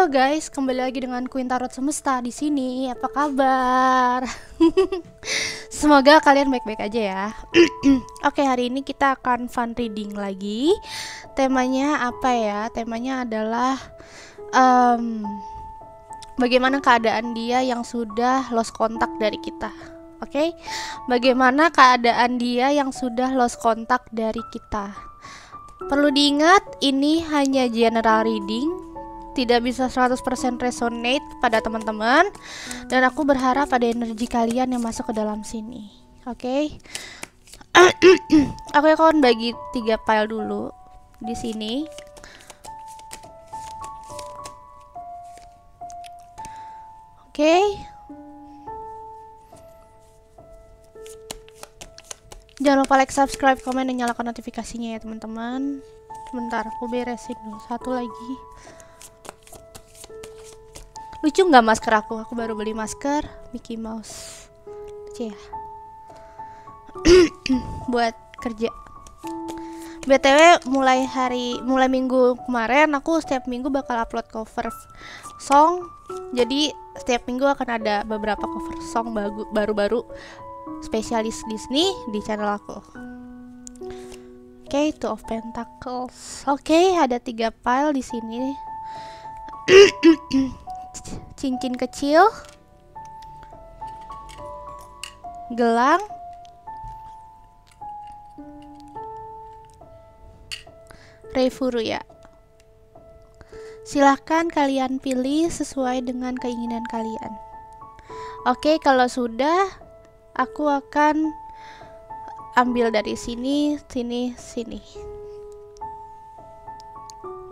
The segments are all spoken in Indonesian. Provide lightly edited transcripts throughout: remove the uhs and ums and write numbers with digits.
Halo guys, kembali lagi dengan Queen Tarot Semesta di sini. Apa kabar? Semoga kalian baik-baik aja ya. Oke, hari ini kita akan fun reading lagi. Temanya apa ya? Temanya adalah bagaimana keadaan dia yang sudah lost kontak dari kita. Oke, bagaimana keadaan dia yang sudah lost kontak dari kita. Perlu diingat, ini hanya general reading, tidak bisa 100% resonate pada teman-teman, dan aku berharap ada energi kalian yang masuk ke dalam sini. Oke. Aku akan bagi 3 file dulu di sini. Oke. Jangan lupa like, subscribe, komen, dan nyalakan notifikasinya ya teman-teman. Sebentar, aku beresin dulu. Satu lagi. Lucu nggak masker aku? Aku baru beli masker Mickey Mouse. Lucu ya? Buat kerja. BTW mulai minggu kemarin aku setiap minggu bakal upload cover song. Jadi setiap minggu akan ada beberapa cover song baru-baru spesialis Disney di channel aku. Oke, Two of Pentacles. Oke, ada 3 file di sini. Cincin kecil, gelang, Refuru ya. Silahkan kalian pilih sesuai dengan keinginan kalian. Oke, kalau sudah, aku akan ambil dari sini.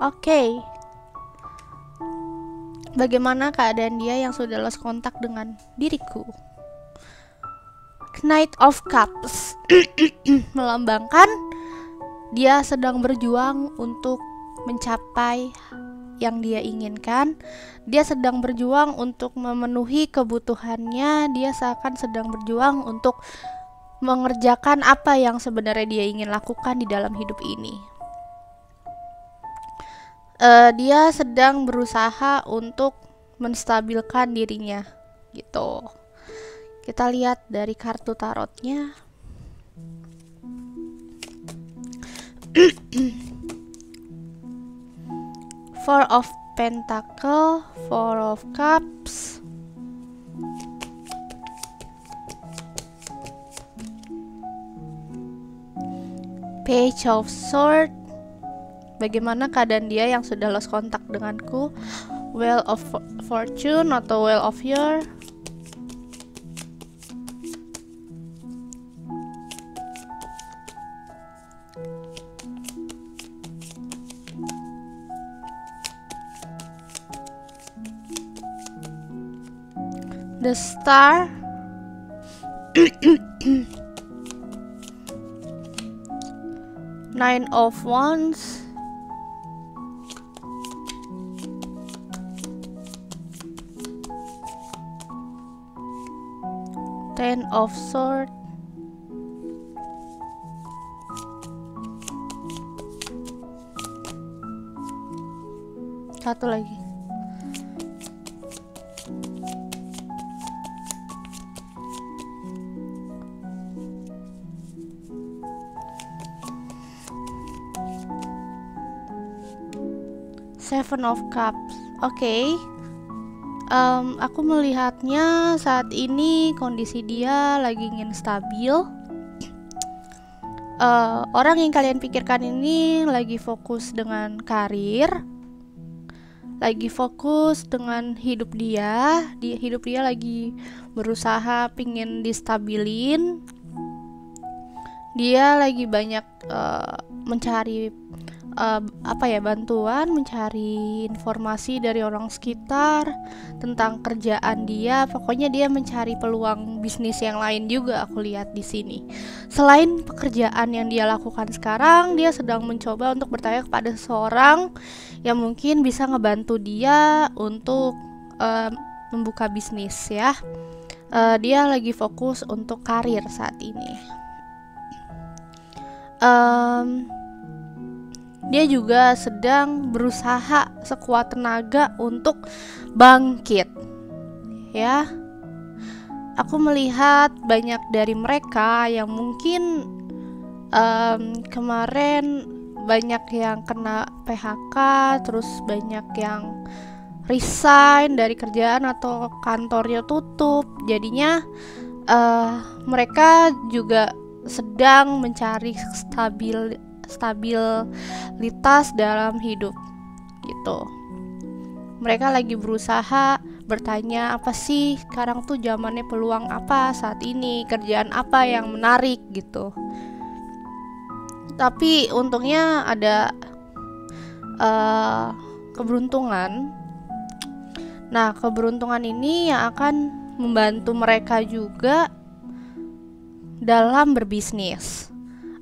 Oke. Bagaimana keadaan dia yang sudah lost kontak dengan diriku? Knight of Cups melambangkan dia sedang berjuang untuk mencapai yang dia inginkan. Dia sedang berjuang untuk memenuhi kebutuhannya. Dia seakan sedang berjuang untuk mengerjakan apa yang sebenarnya dia ingin lakukan di dalam hidup ini. Dia sedang berusaha untuk menstabilkan dirinya gitu. Kita lihat dari kartu tarotnya. Four of Pentacle, Four of Cups, Page of Swords. Bagaimana keadaan dia yang sudah lost kontak denganku? Wheel of Fortune atau Wheel of Year. The Star. Nine of Wands. Ten of Swords. Satu lagi. Seven of Cups. Oke. Aku melihatnya saat ini kondisi dia lagi ingin stabil. Orang yang kalian pikirkan ini lagi fokus dengan karir, lagi fokus dengan hidup dia. Hidup dia lagi berusaha pingin distabilin. Dia lagi banyak mencari bantuan, mencari informasi dari orang sekitar tentang kerjaan dia. Pokoknya dia mencari peluang bisnis yang lain juga, aku lihat di sini. Selain pekerjaan yang dia lakukan sekarang, dia sedang mencoba untuk bertanya kepada seseorang yang mungkin bisa ngebantu dia untuk membuka bisnis ya. Dia lagi fokus untuk karir saat ini. dia juga sedang berusaha sekuat tenaga untuk bangkit. Ya, aku melihat banyak dari mereka yang mungkin kemarin banyak yang kena PHK, terus banyak yang resign dari kerjaan atau kantornya tutup. Jadinya mereka juga sedang mencari stabilitas dalam hidup gitu. Mereka lagi berusaha bertanya, apa sih sekarang tuh zamannya, peluang apa saat ini, kerjaan apa yang menarik gitu. Tapi untungnya ada keberuntungan. Nah, keberuntungan ini yang akan membantu mereka juga dalam berbisnis.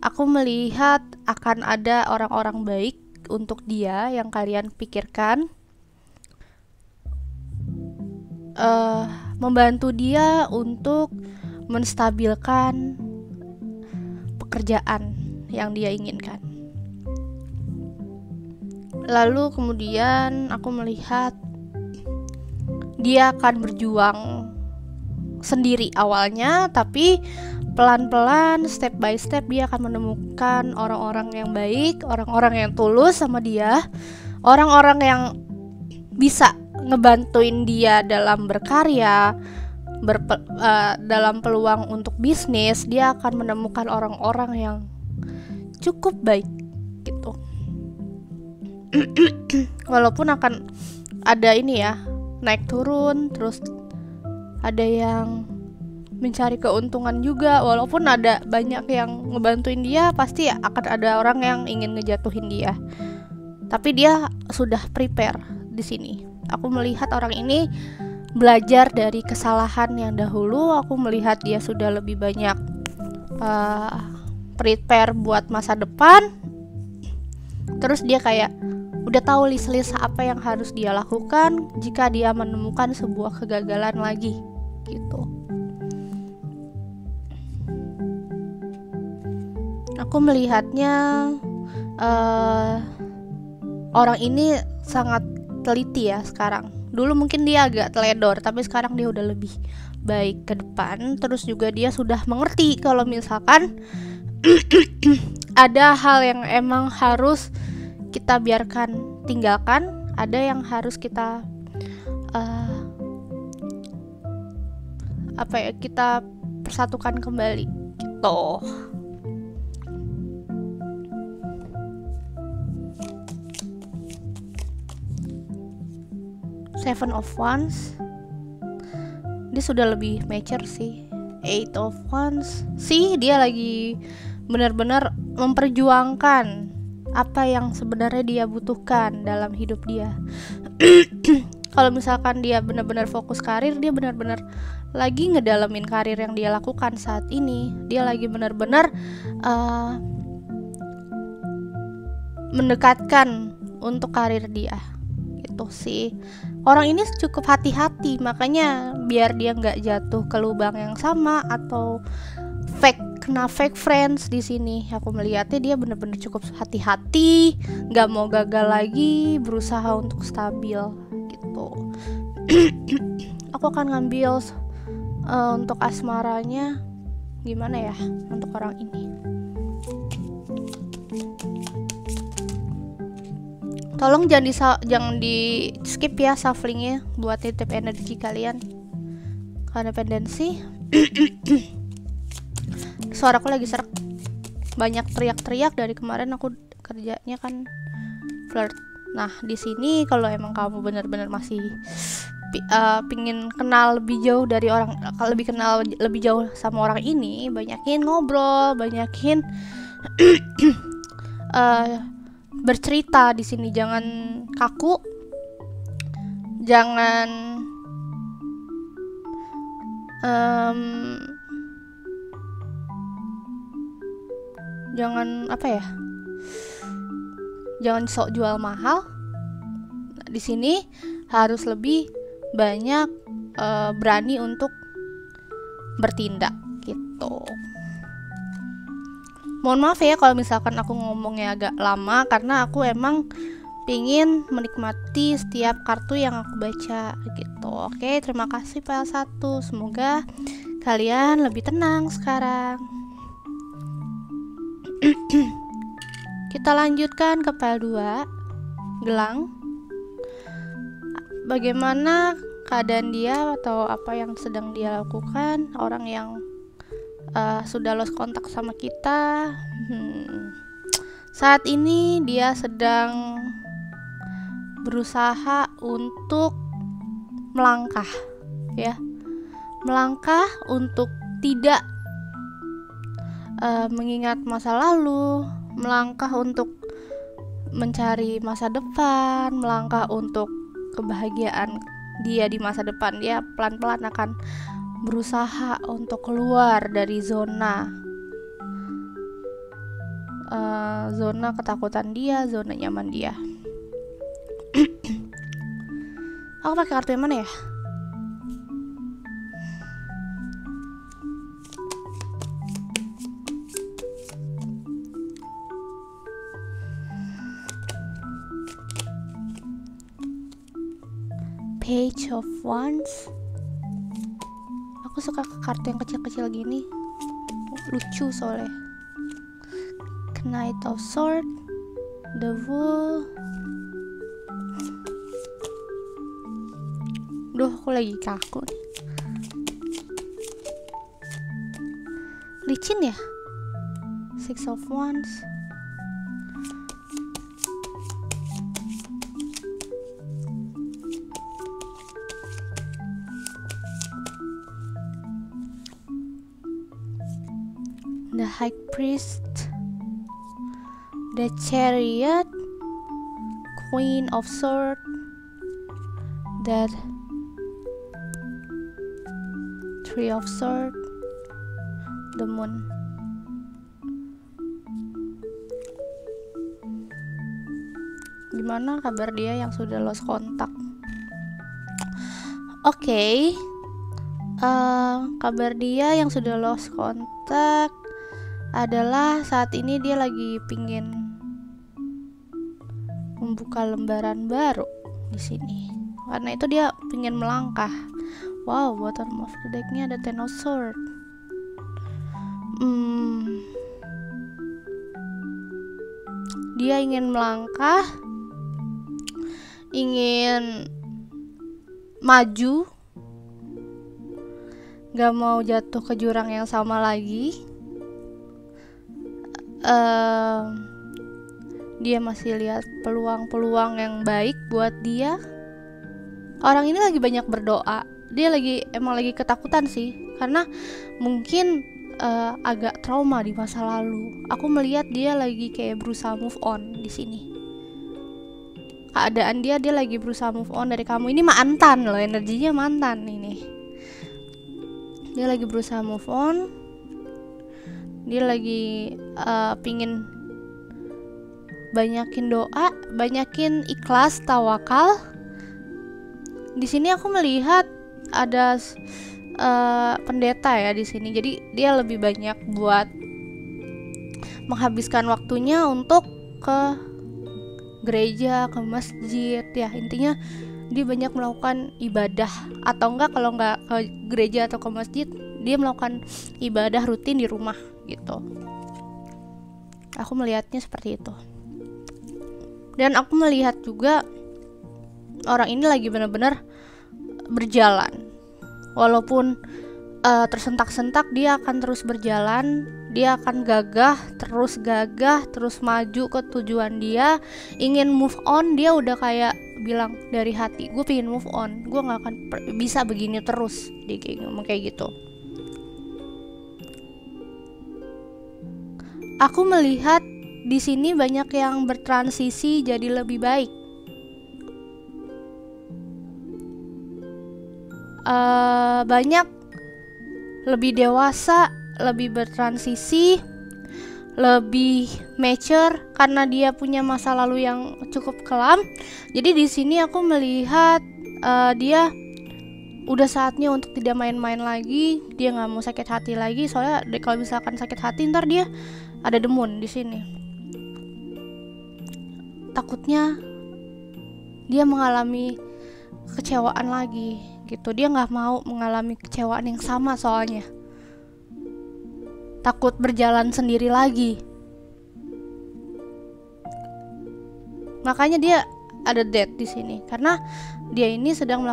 Aku melihat akan ada orang-orang baik untuk dia yang kalian pikirkan, membantu dia untuk menstabilkan pekerjaan yang dia inginkan. Lalu kemudian aku melihat dia akan berjuang sendiri awalnya, tapi pelan-pelan, step by step dia akan menemukan orang-orang yang baik, orang-orang yang tulus sama dia, orang-orang yang bisa ngebantuin dia dalam berkarya, dalam peluang untuk bisnis. Dia akan menemukan orang-orang yang cukup baik gitu. Walaupun akan ada ini ya, naik turun, terus ada yang mencari keuntungan juga. Walaupun ada banyak yang ngebantuin dia, pasti akan ada orang yang ingin ngejatuhin dia. Tapi dia sudah prepare di sini. Aku melihat orang ini belajar dari kesalahan yang dahulu. Aku melihat dia sudah lebih banyak prepare buat masa depan. Terus dia kayak udah tahu list-list apa yang harus dia lakukan jika dia menemukan sebuah kegagalan lagi gitu. Aku melihatnya orang ini sangat teliti ya sekarang. Dulu mungkin dia agak teledor, tapi sekarang dia udah lebih baik ke depan. Terus juga dia sudah mengerti kalau misalkan ada hal yang emang harus kita biarkan tinggalkan, ada yang harus kita kita persatukan kembali gitu. Seven of Wands, dia sudah lebih mature sih. Eight of Wands, sih dia lagi benar-benar memperjuangkan apa yang sebenarnya dia butuhkan dalam hidup dia. Kalau misalkan dia benar-benar fokus karir, dia benar-benar lagi ngedalamin karir yang dia lakukan saat ini. Dia lagi benar-benar mendekatkan untuk karir dia. Itu sih. Orang ini cukup hati-hati, makanya biar dia nggak jatuh ke lubang yang sama atau kena fake friends di sini. Aku melihatnya dia benar-benar cukup hati-hati, nggak mau gagal lagi, berusaha untuk stabil gitu. Aku akan ngambil untuk asmaranya gimana ya untuk orang ini. Tolong jangan di skip ya shufflingnya buat titip energi kalian. Karena pendensi. Suaraku lagi serak. Banyak teriak-teriak dari kemarin, aku kerjanya kan flirt. Nah, di sini kalau emang kamu benar-benar masih pingin kenal lebih jauh dari orang, lebih kenal lebih jauh sama orang ini, banyakin ngobrol, banyakin bercerita di sini. Jangan kaku, jangan jangan sok jual mahal. Nah, di sini harus lebih banyak berani untuk bertindak gitu. Mohon maaf ya kalau misalkan aku ngomongnya agak lama, karena aku emang pingin menikmati setiap kartu yang aku baca gitu. Oke, terima kasih PL1. Semoga kalian lebih tenang sekarang. Kita lanjutkan ke PL2. Gelang. Bagaimana keadaan dia atau apa yang sedang dia lakukan? Orang yang sudah lost kontak sama kita. Saat ini dia sedang berusaha untuk melangkah, ya, melangkah untuk tidak mengingat masa lalu, melangkah untuk mencari masa depan, melangkah untuk kebahagiaan dia di masa depan. Dia pelan-pelan akan berusaha untuk keluar dari zona ketakutan dia, zona nyaman dia. Aku pakai kartu yang mana ya? Page of Wands. Aku suka kartu yang kecil-kecil gini, lucu soalnya. Knight of Swords, The Wool. Duh, aku lagi kaku nih. Licin ya? Six of Wands. The High Priest, the Chariot, Queen of Swords, the Three of Swords, the Moon. Gimana kabar dia yang sudah lost kontak? Oke. Kabar dia yang sudah lost kontak adalah saat ini dia lagi pingin membuka lembaran baru di sini. Karena itu dia pingin melangkah. Wow, bottom of the decknya ada Ten of Swords. Dia ingin melangkah, ingin maju, gak mau jatuh ke jurang yang sama lagi. Dia masih lihat peluang-peluang yang baik buat dia. Orang ini lagi banyak berdoa. Dia emang lagi ketakutan sih, karena mungkin agak trauma di masa lalu. Aku melihat dia lagi kayak berusaha move on di sini. Keadaan dia lagi berusaha move on dari kamu. Ini mantan loh, energinya mantan ini. Dia lagi berusaha move on. Dia lagi pingin banyakin doa, banyakin ikhlas, tawakal. Di sini aku melihat ada pendeta ya di sini. Jadi dia lebih banyak buat menghabiskan waktunya untuk ke gereja, ke masjid ya. Intinya dia banyak melakukan ibadah, atau enggak kalau enggak ke gereja atau ke masjid, dia melakukan ibadah rutin di rumah gitu. Aku melihatnya seperti itu. Dan aku melihat juga orang ini lagi benar-benar berjalan. Walaupun tersentak-sentak, dia akan terus berjalan. Dia akan gagah, terus maju ke tujuan dia. Ingin move on, dia udah kayak bilang dari hati, gue pengen move on, gue gak akan bisa begini terus. Dia ngomong kayak gitu. Aku melihat di sini banyak yang bertransisi jadi lebih baik. Banyak lebih dewasa, lebih bertransisi, lebih mature karena dia punya masa lalu yang cukup kelam. Jadi di sini aku melihat dia udah saatnya untuk tidak main-main lagi. Dia nggak mau sakit hati lagi, soalnya kalau misalkan sakit hati ntar dia Ada the moon di sini. Takutnya dia mengalami kekecewaan lagi gitu. Dia nggak mau mengalami kecewaan yang sama soalnya. Takut berjalan sendiri lagi. Makanya dia ada death di sini karena dia ini sedang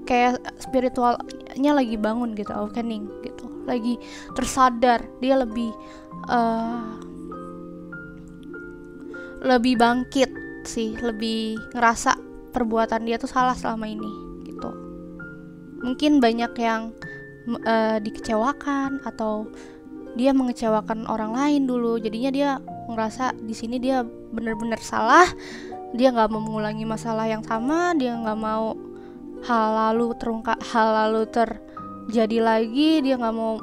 kayak spiritualnya lagi bangun gitu, awakening gitu, lagi tersadar. Dia lebih bangkit sih, lebih ngerasa perbuatan dia tuh salah selama ini gitu. Mungkin banyak yang dikecewakan atau dia mengecewakan orang lain dulu, jadinya dia ngerasa di sini dia benar-benar salah. Dia nggak mau mengulangi masalah yang sama, dia nggak mau hal lalu terjadi lagi, dia nggak mau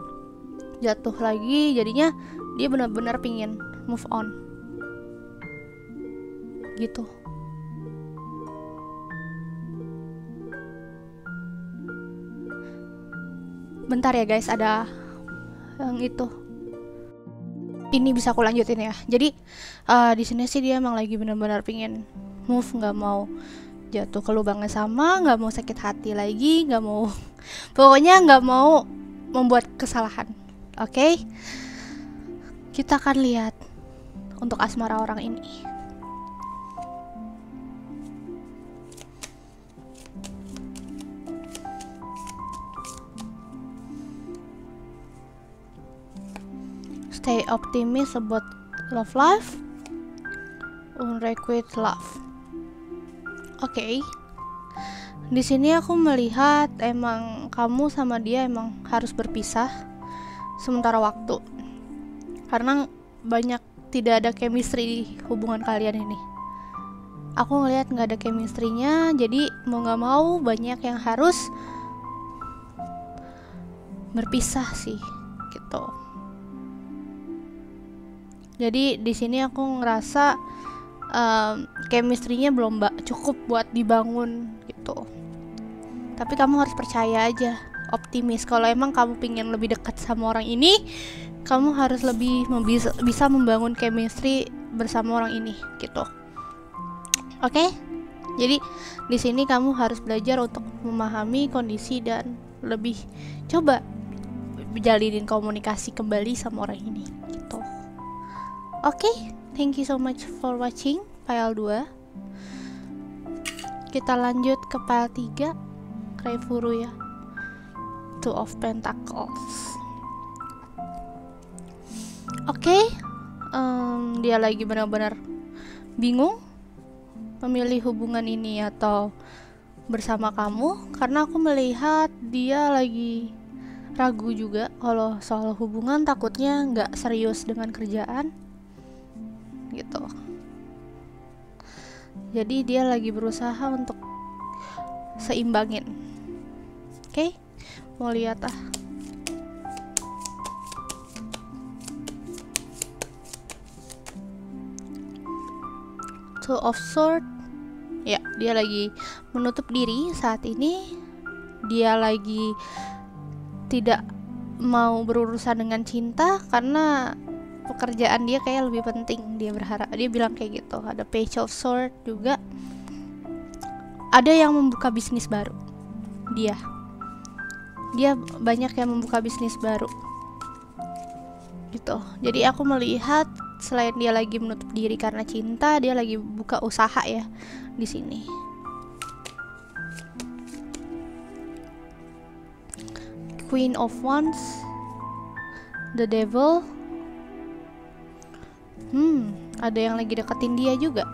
jatuh lagi. Jadinya dia benar-benar pingin move on gitu. Bentar ya guys, ada yang itu. Ini bisa aku lanjutin ya. Jadi di sini sih dia emang lagi benar-benar pingin move, nggak mau jatuh ke lubang yang sama, nggak mau sakit hati lagi, nggak mau pokoknya nggak mau membuat kesalahan. Oke? Kita akan lihat untuk asmara orang ini. Stay optimistic about love life. Unrequited love. Oke. Di sini aku melihat emang kamu sama dia emang harus berpisah sementara waktu. Karena tidak ada chemistry di hubungan kalian ini. Aku ngelihat nggak ada chemistry-nya, jadi mau nggak mau banyak yang harus berpisah sih, gitu. Jadi di sini aku ngerasa chemistry-nya belum cukup buat dibangun gitu. Tapi kamu harus percaya aja, optimis. Kalau emang kamu pengen lebih dekat sama orang ini, kamu harus lebih bisa membangun chemistry bersama orang ini gitu. Oke? Jadi di sini kamu harus belajar untuk memahami kondisi dan lebih coba jalinin komunikasi kembali sama orang ini gitu. Oke, thank you so much for watching file 2. Kita lanjut ke file 3, Krefuru ya. Two of Pentacles. Oke, dia lagi benar-benar bingung memilih hubungan ini atau bersama kamu, karena aku melihat dia lagi ragu juga kalau soal hubungan, takutnya nggak serius dengan kerjaan gitu. Jadi dia lagi berusaha untuk seimbangin. Oke, mau lihat Two of Swords. Ya, dia lagi menutup diri saat ini. Dia lagi tidak mau berurusan dengan cinta karena pekerjaan dia kayak lebih penting. Dia bilang kayak gitu. Ada Page of Swords juga. Ada yang membuka bisnis baru. Dia banyak yang membuka bisnis baru gitu. Jadi aku melihat selain dia lagi menutup diri karena cinta, dia lagi buka usaha ya di sini. Queen of Wands, the Devil. Ada yang lagi deketin dia juga,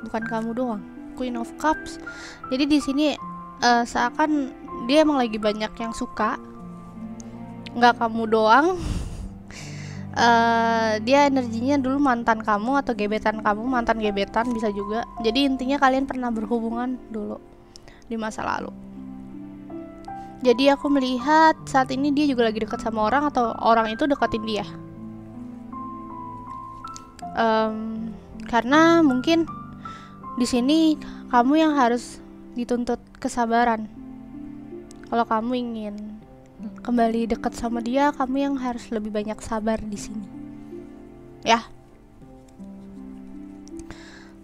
bukan kamu doang. Queen of Cups. Jadi di sini seakan dia emang lagi banyak yang suka, nggak kamu doang. Dia energinya dulu mantan kamu atau gebetan kamu, mantan gebetan bisa juga. Jadi intinya kalian pernah berhubungan dulu di masa lalu. Jadi aku melihat saat ini dia juga lagi dekat sama orang atau orang itu deketin dia. Karena mungkin di sini kamu yang harus dituntut kesabaran. Kalau kamu ingin kembali dekat sama dia, kamu yang harus lebih banyak sabar di sini. ya.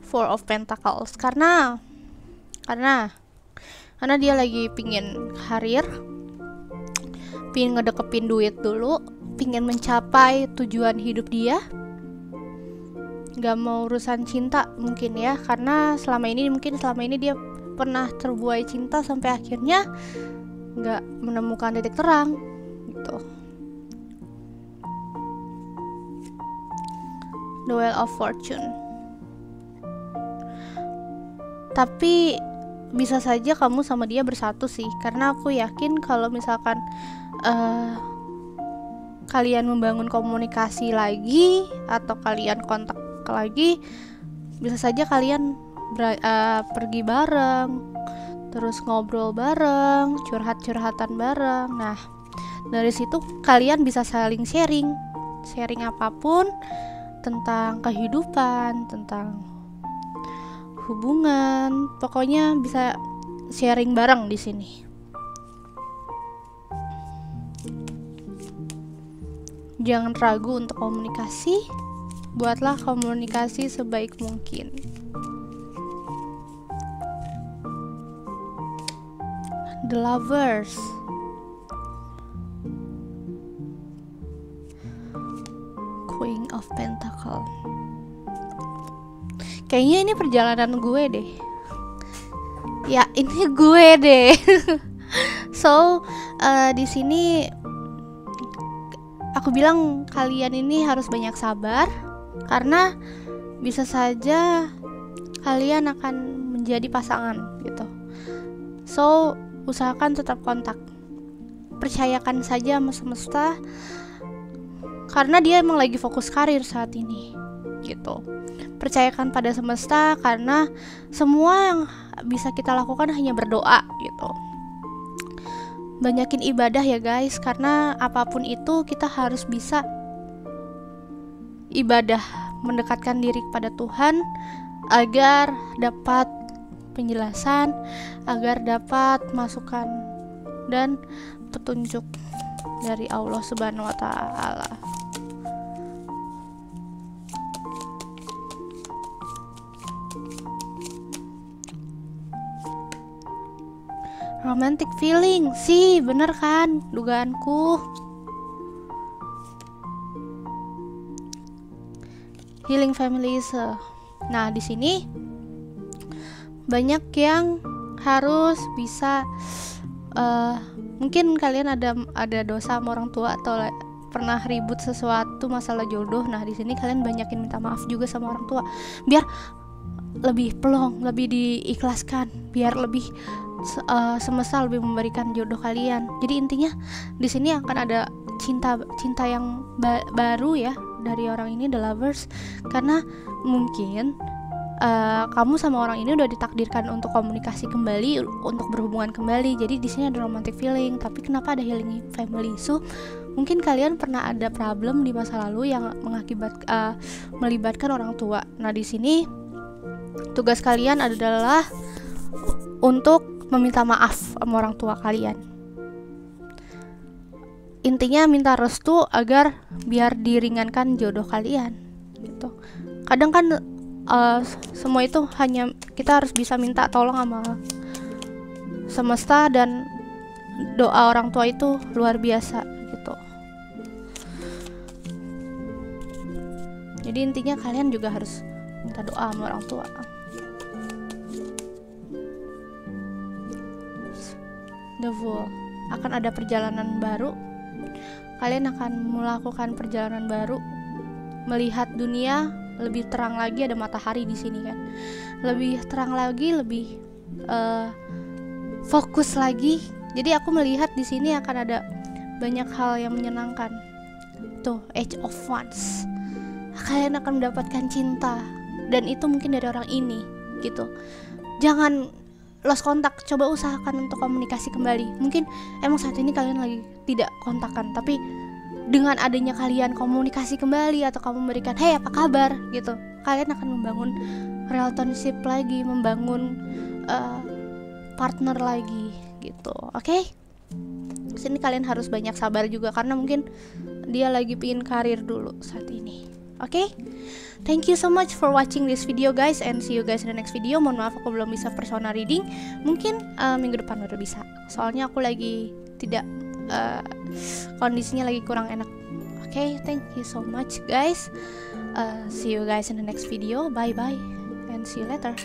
Four of Pentacles, karena dia lagi pingin karir, pingin ngedekepin duit dulu, pingin mencapai tujuan hidup dia, gak mau urusan cinta mungkin ya, karena selama ini dia pernah terbuai cinta sampai akhirnya gak menemukan titik terang gitu. The Wheel of Fortune. Tapi bisa saja kamu sama dia bersatu sih, karena aku yakin kalau misalkan kalian membangun komunikasi lagi atau kalian kontak lagi, bisa saja kalian pergi bareng, terus ngobrol bareng, curhat-curhatan bareng. Nah, dari situ kalian bisa saling sharing apapun tentang kehidupan, tentang hubungan, pokoknya bisa sharing bareng di sini. Jangan ragu untuk komunikasi, buatlah komunikasi sebaik mungkin. The Lovers. Queen of Pentacle. Kayaknya ini perjalanan gue deh. Ya, ini gue deh. So, di sini aku bilang kalian ini harus banyak sabar, karena bisa saja kalian akan menjadi pasangan gitu. So, usahakan tetap kontak. Percayakan saja sama semesta, karena dia emang lagi fokus karir saat ini gitu. Percayakan pada semesta, karena semua yang bisa kita lakukan hanya berdoa gitu. Banyakin ibadah ya guys, karena apapun itu kita harus bisa ibadah, mendekatkan diri kepada Tuhan agar dapat penjelasan, agar dapat masukan dan petunjuk dari Allah Subhanahu wa taala. Romantic feeling sih, bener kan dugaanku. Healing families. Nah, di sini banyak yang harus bisa mungkin kalian ada dosa sama orang tua atau pernah ribut sesuatu masalah jodoh. Nah, di sini kalian banyakin minta maaf juga sama orang tua, biar lebih plong, lebih diikhlaskan, biar lebih semesta lebih memberikan jodoh kalian. Jadi intinya di sini akan ada cinta yang baru ya dari orang ini, The Lovers, karena mungkin kamu sama orang ini udah ditakdirkan untuk komunikasi kembali, untuk berhubungan kembali. Jadi di sini ada romantic feeling, tapi kenapa ada healing family? So mungkin kalian pernah ada problem di masa lalu yang melibatkan orang tua. Nah, di sini tugas kalian adalah untuk meminta maaf sama orang tua kalian. Intinya minta restu agar biar diringankan jodoh kalian gitu. Kadang kan semua itu hanya kita harus bisa minta tolong sama semesta, dan doa orang tua itu luar biasa gitu. Jadi intinya kalian juga harus minta doa sama orang tua. The Fool. Akan ada perjalanan baru. Kalian akan melakukan perjalanan baru, melihat dunia lebih terang lagi. Ada matahari di sini kan, lebih terang lagi, lebih fokus lagi. Jadi aku melihat di sini akan ada banyak hal yang menyenangkan. Tuh, Age of Wands. Kalian akan mendapatkan cinta, dan itu mungkin dari orang ini gitu. Jangan lost kontak, coba usahakan untuk komunikasi kembali. Mungkin emang saat ini kalian lagi tidak kontakan, tapi dengan adanya kalian komunikasi kembali atau kamu memberikan hey apa kabar gitu, kalian akan membangun relationship lagi, membangun partner lagi gitu. Oke? Sini kalian harus banyak sabar juga, karena mungkin dia lagi pingin karir dulu saat ini. Oke, thank you so much for watching this video guys, and see you guys in the next video. Mohon maaf aku belum bisa persona reading, mungkin minggu depan baru bisa. Soalnya aku lagi tidak kondisinya lagi kurang enak. Oke, thank you so much guys. See you guys in the next video. Bye bye and see you later.